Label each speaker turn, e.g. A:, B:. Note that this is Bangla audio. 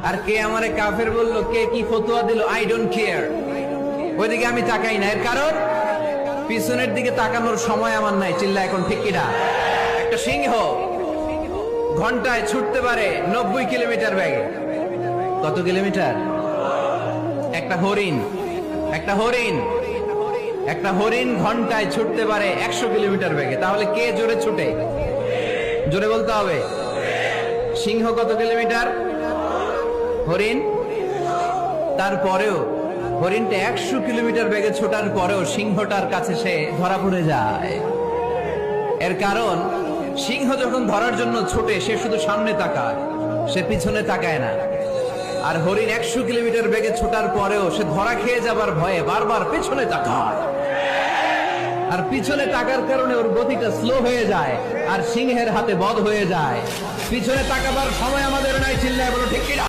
A: আর কে আমারে কাফের বললো, কে কি ফতোয়া দিল, আই ডোন্ট কেয়ার। ওইদিকে আমি তাকাই না। এর কারণ পিছনের দিকে তাকানোর সময় আমার নাই। চিল্লা এখন ঠিক কিনা? একটা সিংহ ঘন্টায় ছুটতে পারে 90 কিলোমিটার বেগে। কত কিলোমিটার? একটা হরিণ ঘন্টায় ছুটতে পারে 100 কিলোমিটার বেগে। তাহলে কে জোরে ছুটে? জোরে বলতে হবে। সিংহ কত কিলোমিটার? হরিণ। তারপরেও হরিণটা 100 কিলোমিটার বেগে ছোটার পরেও সিংহটার কাছে সে ধরা পড়ে যায়। এর কারণ সিংহ যখন ধরার জন্য ছোটে সে শুধু সামনে তাকায়, সে পিছনে তাকায় না। আর হরিণ 100 কিলোমিটার বেগে ছোটার পরেও সে ধরা খেয়ে যাবার ভয়ে বারবার পেছনে তাকায়। আর পিছনে তাকার কারণে ওর গতিটা স্লো হয়ে যায় আর সিংহের হাতে বধ হয়ে যায়। পিছনে তাকাবার সময় আমাদের নাই। চিল্লায় বলো ঠিক কিনা?